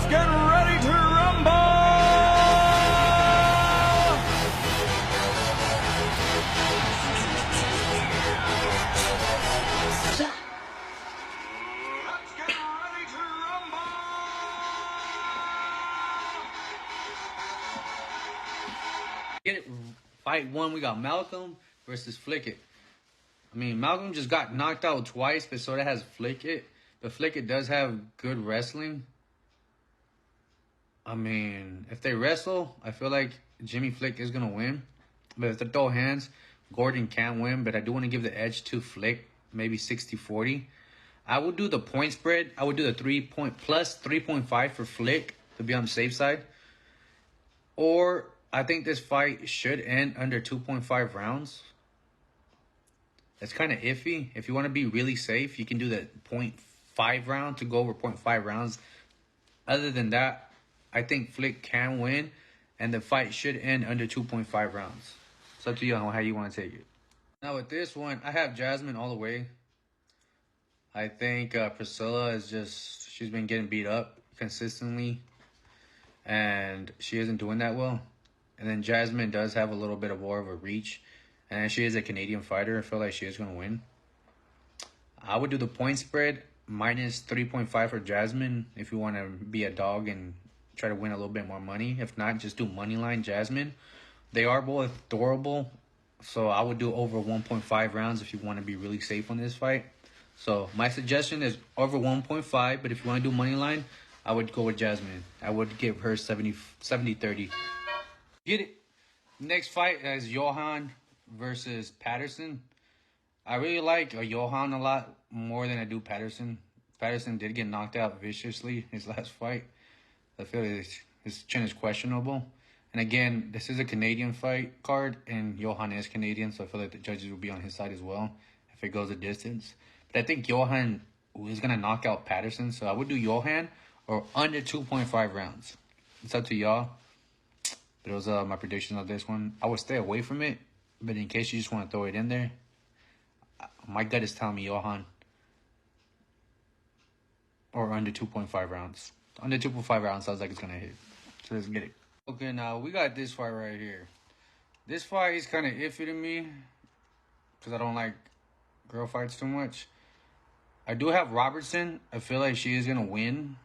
get ready to rumble! Let's get ready to rumble! Get it. Fight one, we got Malcolm versus Flick It. I mean, Malcolm just got knocked out twice, but so that has Flick It. But Flick It does have good wrestling. I mean, if they wrestle, I feel like Jimmy Flick is going to win. But if they throw hands, Gordon can't win. But I do want to give the edge to Flick, maybe 60-40. I would do the point spread. I would do the 3.5 for Flick to be on the safe side. Or I think this fight should end under 2.5 rounds. It's kind of iffy. If you want to be really safe, you can do the 0.5 round to go over 0.5 rounds. Other than that, I think Flick can win, and the fight should end under 2.5 rounds. It's up to you on how you want to take it. Now with this one, I have Jasmine all the way. I think Priscilla is just, she's been getting beat up consistently, and she isn't doing that well. And then Jasmine does have a little bit of more of a reach. And she is a Canadian fighter. I feel like she is going to win. I would do the point spread minus 3.5 for Jasmine if you want to be a dog and try to win a little bit more money. If not, just do moneyline Jasmine. They are both durable. So I would do over 1.5 rounds if you want to be really safe on this fight. So my suggestion is over 1.5. But if you want to do moneyline, I would go with Jasmine. I would give her 70-30. Get it. Next fight is Johan versus Patterson. I really like Johan a lot more than I do Patterson. Patterson did get knocked out viciously his last fight. I feel his chin is questionable. And again, this is a Canadian fight card, and Johan is Canadian, so I feel like the judges will be on his side as well if it goes a distance. But I think Johan is going to knock out Patterson, so I would do Johan or under 2.5 rounds. It's up to y'all. But those are my predictions of this one. I would stay away from it. But in case you just want to throw it in there, my gut is telling me Johan or under 2.5 rounds. Under 2.5 rounds sounds like it's going to hit. So let's get it. Okay, now we got this fight right here. This fight is kind of iffy to me because I don't like girl fights too much. I do have Robertson. I feel like she is going to win.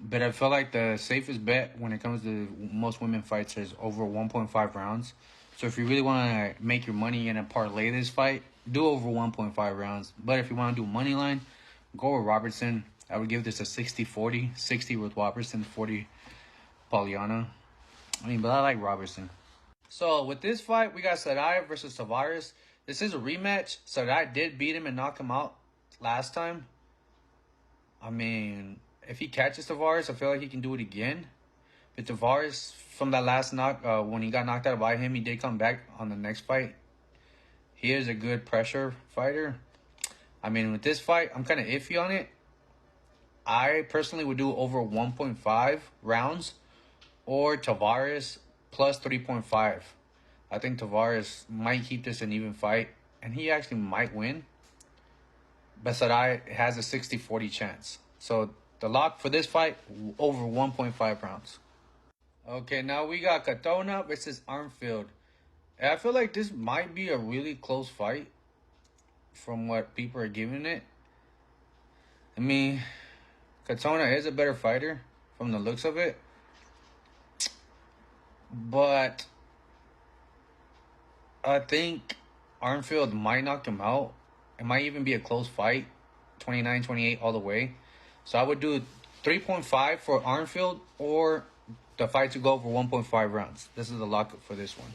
But I feel like the safest bet when it comes to most women fights is over 1.5 rounds. So if you really want to make your money and parlay this fight, do over 1.5 rounds. But if you want to do money line, go with Robertson. I would give this a 60-40. 60 with Robertson, 40 Polyana. But I like Robertson. So with this fight, we got Sarai versus Tavares. This is a rematch. Sarai did beat him and knock him out last time. If he catches Tavares, I feel like he can do it again. But Tavares, from that last knock, when he got knocked out by him, he did come back on the next fight. He is a good pressure fighter. With this fight, I'm kind of iffy on it. I personally would do over 1.5 rounds or Tavares plus 3.5. I think Tavares might keep this an even fight, and he actually might win. But Sarai has a 60-40 chance. So the lock for this fight, over 1.5 rounds. Okay, now we got Katona versus Armfield. And I feel like this might be a really close fight from what people are giving it. Katona is a better fighter from the looks of it. But I think Armfield might knock him out. It might even be a close fight, 29-28 all the way. So I would do 3.5 for Armfield or the fight to go over 1.5 rounds. This is the lock for this one.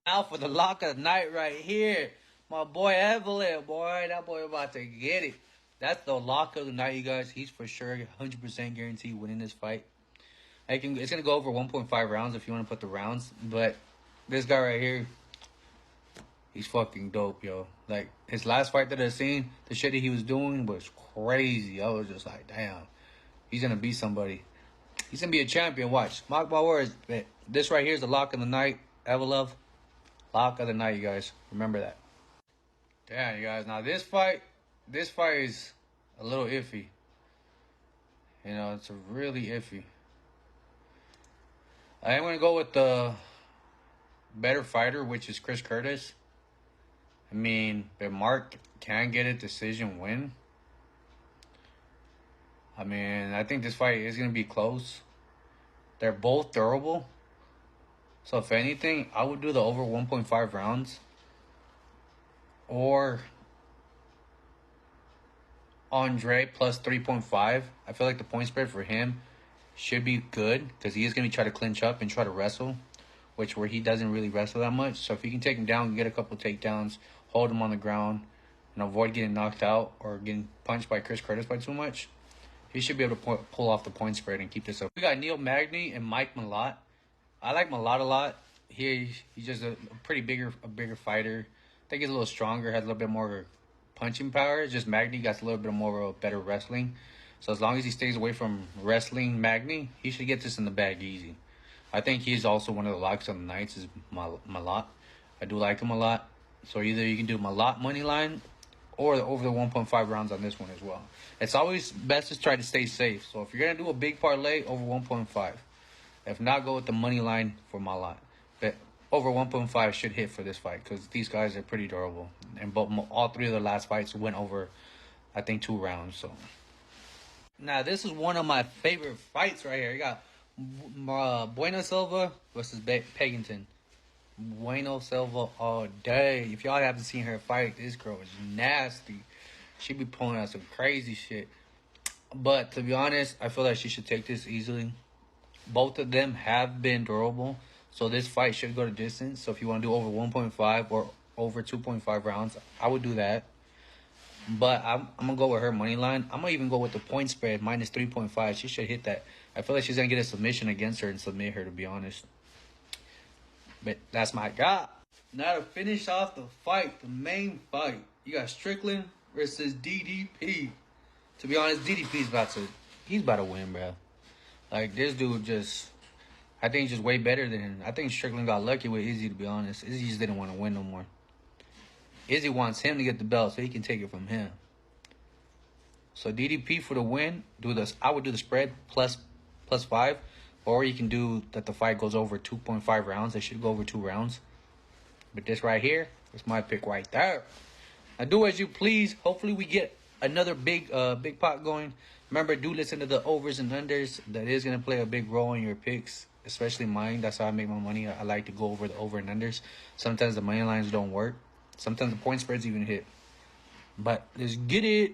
Now for the lock of the night right here. My boy Evelyn, boy. That boy about to get it. That's the lock of the night, you guys. He's for sure 100% guaranteed winning this fight. It's going to go over 1.5 rounds if you want to put the rounds. But this guy right here, he's fucking dope, yo. Like, his last fight that I seen, the shit that he was doing was crazy. I was just like, damn. He's going to beat somebody. He's going to be a champion. Watch. Mark my words. This right here is the lock of the night. Evelove. Lock of the night, you guys. Remember that. Damn, you guys. Now, this fight is a little iffy. You know, it's really iffy. I am gonna go with the better fighter, which is Chris Curtis. I mean, if Mark can get a decision win, I mean, I think this fight is gonna be close. They're both durable. So if anything, I would do the over 1.5 rounds. Or Andre plus 3.5. I feel like the point spread for him should be good because he is going to try to clinch up and try to wrestle, which where he doesn't really wrestle that much. So if he can take him down, get a couple takedowns, hold him on the ground, and avoid getting knocked out or getting punched by Chris Curtis by too much, he should be able to pull off the point spread and keep this up. We got Neil Magny and Mike Malott. I like Malott a lot. He's just a bigger fighter. I think he's a little stronger, has a little bit more punching power. It's just Magny got a little bit more of a better wrestling. So as long as he stays away from wrestling Magny, he should get this in the bag easy. I think he's also one of the locks on the nights is Malott. I do like him a lot. So either you can do Malott money line or over the 1.5 rounds on this one as well. It's always best to try to stay safe. So if you're going to do a big parlay, over 1.5. If not, go with the money line for Malott. But over 1.5 should hit for this fight because these guys are pretty durable. And all three of the last fights went over, I think, 2 rounds. So now this is one of my favorite fights right here. You got Bueno Silva versus Pegington. Bueno Silva all day. If y'all haven't seen her fight, this girl is nasty. She be pulling out some crazy shit. But to be honest, I feel like she should take this easily. Both of them have been durable. So this fight should go to distance. So if you want to do over 1.5 or over 2.5 rounds, I would do that. But I'm going to go with her money line. I'm going to even go with the point spread, minus 3.5. She should hit that. I feel like she's going to get a submission against her and submit her, to be honest. But that's my guy. Now to finish off the fight, the main fight, you got Strickland versus DDP. To be honest, DDP's he's about to win, bro. Like, this dude I think he's just way better than him. I think Strickland got lucky with Izzy, to be honest. Izzy just didn't want to win no more. Izzy wants him to get the belt so he can take it from him. So DDP for the win, I would do the spread plus 5. Or you can do that the fight goes over 2.5 rounds. They should go over 2 rounds. But this right here is my pick right there. Now do as you please. Hopefully we get another big pot going. Remember, do listen to the overs and unders. That is going to play a big role in your picks, especially mine. That's how I make my money. I like to go over the over and unders. Sometimes the money lines don't work. Sometimes the point spreads even hit. But let's get it.